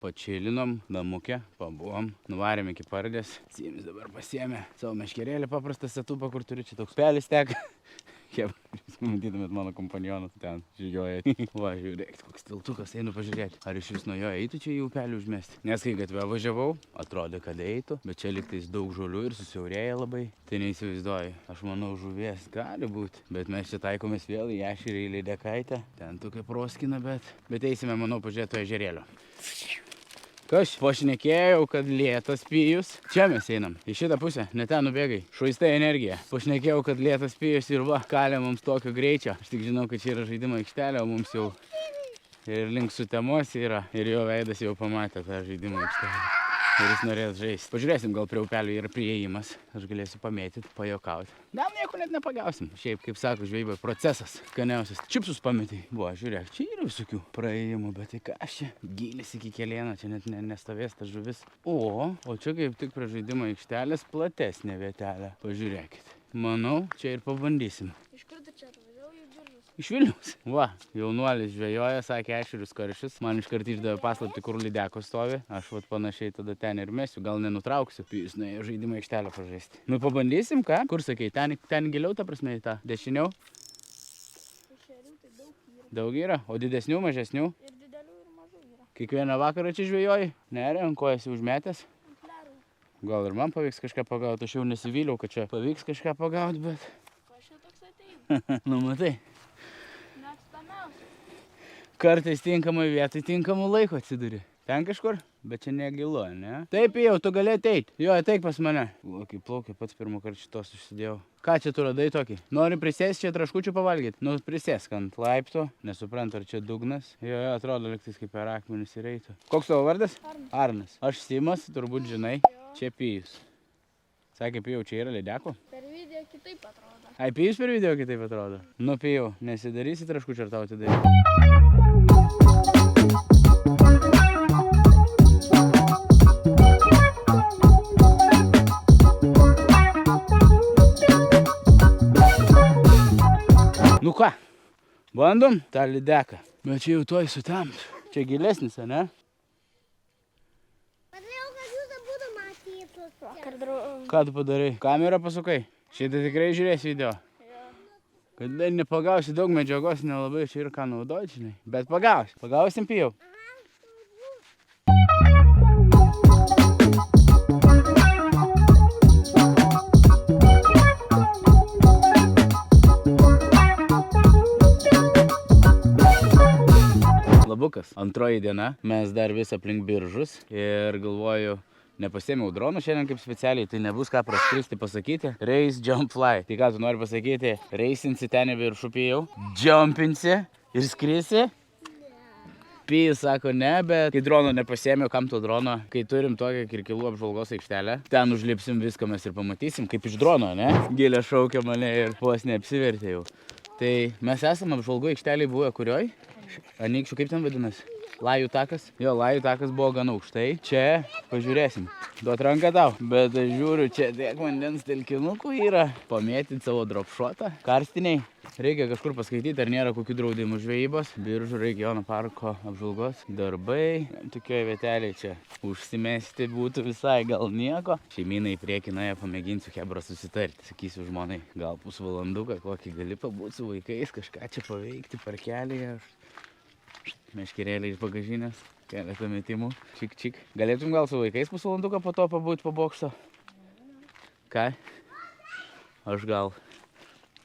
Pačilinom, namuke, pabuvom, nuvarėm iki Pardės. Siemis dabar pasiėmė savo meškerėlį paprastą setupą, kur turiu čia toks pelis teka. Kaip matytumėt mano kompanioną ten žygioja. Va, žiūrėkit, koks tiltukas, einu pažiūrėti. Ar iš vis nuo jo eitų čia į upelį užmesti? Nes kai gatvę važiavau, atrodė, kad eitų, bet čia liktais daug žolių ir susiaurėja labai. Tai neįsivaizduoju. Aš manau, žuvies gali būti, bet mes čia taikomės vėl į ešerį, į lydekaitę. Ten tokia proskina, bet eisime, manau, pažiūrėti ežerėlio. Kas, pašnekėjau, kad lėtas pijus. Čia mes einam, į šitą pusę, ne ten nubėgai. Švaistai energiją. Pašnekėjau, kad lėtas pijus ir va, kalė mums tokio greičio. Aš tik žinau, kad čia yra žaidimo aikštelė, o mums jau ir link sutemos yra. Ir jo veidas jau pamatė tą žaidimo aikštelę. Ir jis norės žaisti. Pažiūrėsim, gal prie upelio yra priėjimas. Aš galėsiu pamėtyti, pajokauti. Gal nieko net nepagausim. Šiaip, kaip sako, žvejybai procesas. Skaniausias. Čipsus pametei. Buvo, žiūrėk, čia yra visokių praėjimų, bet tai kas čia? Gylis iki kelieno, čia net nestovės ta žuvis. O čia kaip tik prie žaidimo aikštelės platesnė vietelė. Pažiūrėkit. Manau, čia ir pabandysim. Iš kur tu čia atvažiavau į Biržus? Iš Vilniaus. Va, jaunuolis žvejoja, sakė ešerius karšius. Man iškart išdavė paslaptį, kur lydeko stovi. Aš vat panašiai tada ten ir mesiu, gal nenutrauksiu. Pijus nuėjo žaidimą aikštelę pažaisti. Nu pabandysim, ką? Kur sakei, ten giliau, ta prasme, į tą dešiniau? Ešerių tai daug yra. Daug yra, o didesnių, mažesnių? Ir didelių, ir mažų yra. Kiekvieną vakarą čia žvejoji? Nere, ant ko esi užmetęs? Ant lervų. Gal ir man pavyks kažką pagauti, aš jau nesivyliau, kad čia pavyks kažką pagauti, bet... Ko aš jau toks ateinu? Nu matai. Mėgstamiausia. Kartais tinkamai vietai, tinkamų laiko atsiduri. Ten kažkur, bet čia negilu, ne? Taip jau, tu gali ateiti. Jo, ateik pas mane. O, kaip plaukia, pats pirmą kartą šitos užsidėjau. Ką čia tu radai tokį? Nori prisėsti čia traškučių pavalgyti? Nu, prisėsk ant laipto. Nesuprantu, ar čia dugnas. Jo, atrodo, liktais kaip per akmenis ir eitų. Koks tavo vardas? Arnas. Aš Simas, turbūt žinai. Čia Pijus. Sakė, Pijau, čia yra lydeko? Per video kitaip atrodo. Ai, Pijus per video kitaip atrodo? Nu, Pijau, nesidarysi traškučių, ar tau atidaryti? Nu ką, bandom tą lydeką. Bet čia jau tuoj sutemt. Čia gilesnis, ne? Padariau, kad jūs abudu matytus. Ką tu padarai? Kamerą pasukai? Šitą tikrai žiūrės video. Kad nepagausi daug medžiagos, nelabai čia ir ką naudoti, žinai. Bet pagausi. Pagausim, Pijau. Labukas. Antroji diena. Mes dar vis aplink Biržus. Ir galvoju, nepasiėmiau dronų šiandien kaip specialiai, tai nebus ką praskristi pasakyti. Race, jump, fly. Tai ką tu nori pasakyti? Reisinsi ten į viršų, Pijau. Jumpinsi ir skrisi? Pijus sako ne, bet kai drono nepasiėmiau, kam to drono? Kai turim tokią Kirkilų apžvalgos aikštelę, ten užlipsim viską mes ir pamatysim, kaip iš drono, ne? Gilė šaukia mane ir vos neapsivertė jau. Tai mes esame apžvalgų aikštelėje buvę kurioj? Anykščių, kaip ten vadinasi? Lajų takas? Jo, Lajų takas buvo gan aukštai. Čia pažiūrėsim. Duot ranką tau. Bet aš žiūriu, čia tiek vandens telkinukų yra. Pamėtyti savo dropshotą. Karstiniai. Reikia kažkur paskaityti, ar nėra kokių draudimų žvejybos. Biržų regiono parko apžvalgos darbai. Tokioje vietelėje čia užsimesti būtų visai gal nieko. Šeimynai į priekį nuėję pamėginsiu Hebra susitarti. Sakysiu žmonai, gal pusvalanduką kokį gali pabūti su vaikais, kažką čia paveikti parkelėje. Meškerėlė iš bagažinės, keletą metimų, čik čik. Galėtum gal su vaikais pusvalanduką po to pabūti po bokšto? Ką? Aš gal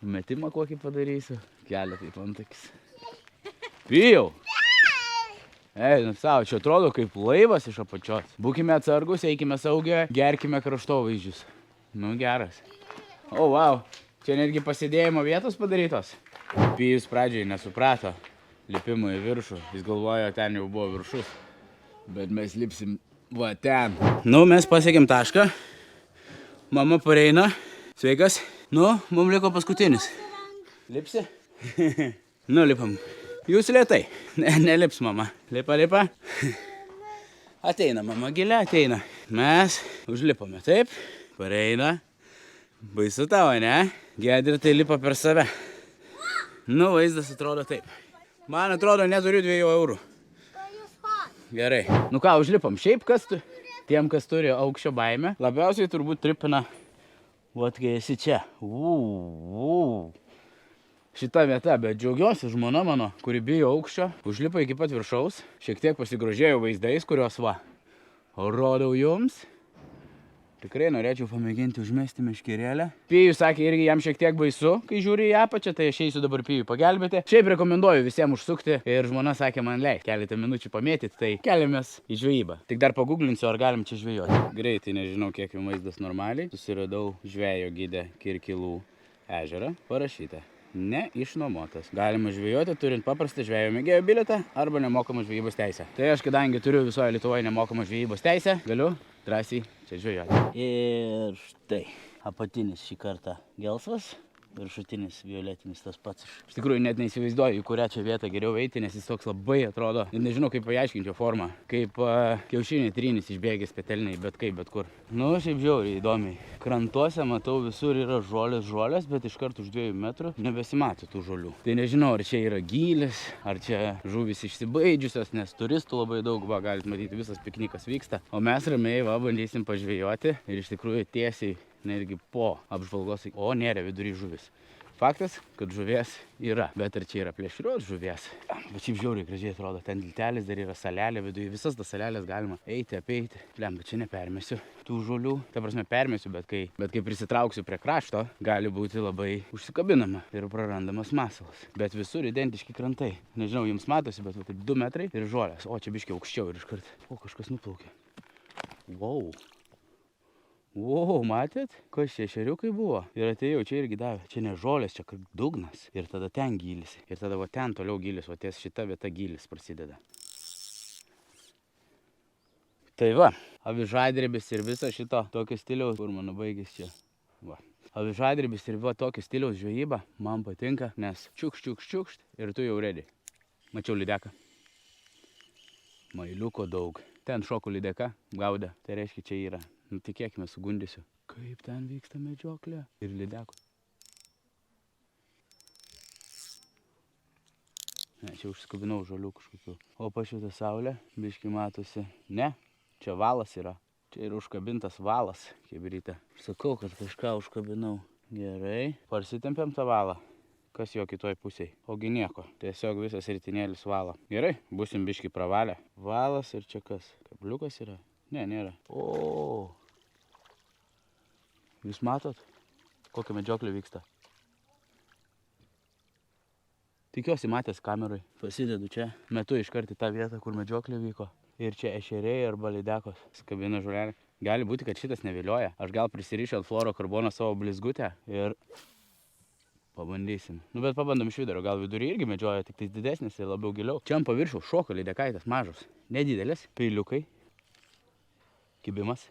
metimą kokį padarysiu, kelia taip antakis. Pijau! Nu savo, čia atrodo kaip laivas iš apačios. Būkime atsargus, eikime saugiai, gerkime kraštovaizdžius. Nu geras. O, wow, čia netgi pasėdėjimo vietos padarytos. Pijus pradžiai nesuprato lipimo į viršų. Jis galvojo, ten jau buvo viršus. Bet mes lipsim va ten. Nu, mes pasiekėm tašką. Mama pareina. Sveikas. Nu, mums liko paskutinis. Lipsi? Nu, lipam. Jūs lėtai. Nelips mama. Lipa, lipa. Ateina mama gilė, ateina. Mes užlipame, taip. Pareina. Baisu tavo, ne? Gedri tai lipa per save. Nu, vaizdas atrodo taip. Man atrodo, neturiu 2 eurų. Gerai. Nu ką, užlipam. Šiaip tiem, kas turi aukščio baimę, labiausiai turbūt tripina, vat kai esi čia. Šita vieta, bet džiaugiuosi žmona mano, kuri bijo aukščio, užlipo iki pat viršaus, šiek tiek pasigrožėjau vaizdais, kuriuos rodau jums. Tikrai norėčiau pamėginti užmesti meškerėlę. Pijus sakė, irgi jam šiek tiek baisu, kai žiūri į apačią, tai aš eisiu dabar Pijui pagelbėti. Šiaip rekomenduoju visiems užsukti ir žmona sakė man leist keletą minučių pamėtyti, tai keliamės į žvejybą. Tik dar paguglinsiu, ar galim čia žvejoti. Greitai, nežinau, kiek jums vaizdas normaliai. Susiradau žvejo gidę Kirkilų ežerą. Parašyta. Neišnuomotas. Galima žvejoti, turint paprastą žvejo mėgėjo bilietą arba nemokamą žvejybos teisę. Tai aš, kadangi turiu visoje Lietuvoje nemokamą žvejybos teisę, galiu drąsiai čia žvejoti. Ir štai, apatinis šį kartą gelsvas, viršutinis violetinis tas pats. Iš tikrųjų net neįsivaizduoju, į kurią čia vietą geriau eiti, nes jis toks labai atrodo, nežinau kaip paaiškinti jo formą, kaip kiaušiniai trynis išbėgęs petelniai, bet kaip, bet kur. Nu, šiaip žiauriai įdomiai. Krantuose matau visur yra žolės, bet iš karto už 2 metrų nebesimato tų žolių. Tai nežinau, ar čia yra gylis, ar čia žuvys išsibaidžiusios, nes turistų labai daug, galit matyti, visas piknikas vyksta. O mes ramiai bandysim pažvejoti ir iš tikrųjų tiesiai netgi po apžvalgos, o nėra vidury žuvis. Faktas, kad žuvies yra, bet ar čia yra plėšrios žuvies? Bet šiaip žiauriai gražiai atrodo, ten diltelis dar yra salelė viduje, visas tas salelės galima eiti, apeiti. Blem, bet čia nepermesiu tų žolių. Ta prasme permesiu, bet kai prisitrauksiu prie krašto, gali būti labai užsikabinama ir prarandamas masalas. Bet visur identiški krantai. Nežinau, jums matosi, bet taip 2 metrai ir žolės. O čia biškiai aukščiau ir iškart. O, kažkas nuplaukė. Wow, matėt? Kas čia ešeriukai buvo? Ir atėjau, čia irgi davė. Čia ne žolės, čia kaip dugnas. Ir tada ten gylis. Ir tada va ten toliau gylis, o ties šita vieta gylis prasideda. Tai va, avižadrebis ir viso šito tokio stiliaus, kur mano baigės čia. Va. Avižadrebis ir va tokio stiliaus žvejyba man patinka, nes čiukšt ir tu jau ready. Mačiau lydeką. Mailiuko daug. Ten šoko lydeka, gaudė. Tai reiškia, čia yra. Nu, tikėkime, sugundysiu. Kaip ten vyksta medžioklė. Ir lydeko. Ne, čia užskabinau žolių kažkokių. O pašvietė saulė, biški matosi. Ne, čia valas yra. Čia yra užkabintas valas, kaip ryte. Sakau, kad kažką užkabinau. Gerai. Parsitempiam tą valą. Kas jo kitoj pusėj? Ogi nieko. Tiesiog visas ritinėlis vala. Gerai, busim biški pravalę. Valas ir čia kas? Kabliukas yra? Ne, nėra. O. Jūs matot, kokia medžioklė vyksta? Tikiuosi matęs kameroj. Pasidedu čia. Metu iškart į tą vietą, kur medžioklė vyko. Ir čia ešeriai arba lydekos. Skabina žolelį. Gali būti, kad šitas nevilioja. Aš gal prisirišiu ant fluorokarbono savo blizgutę ir pabandysim. Nu, bet pabandom iš vidurio. Gal vidury irgi medžioja, tik tai didesnis ir labiau giliau. Čia ant paviršiaus šoka lydekaitės mažos. Nedidelis. Peiliukai. Kibimas.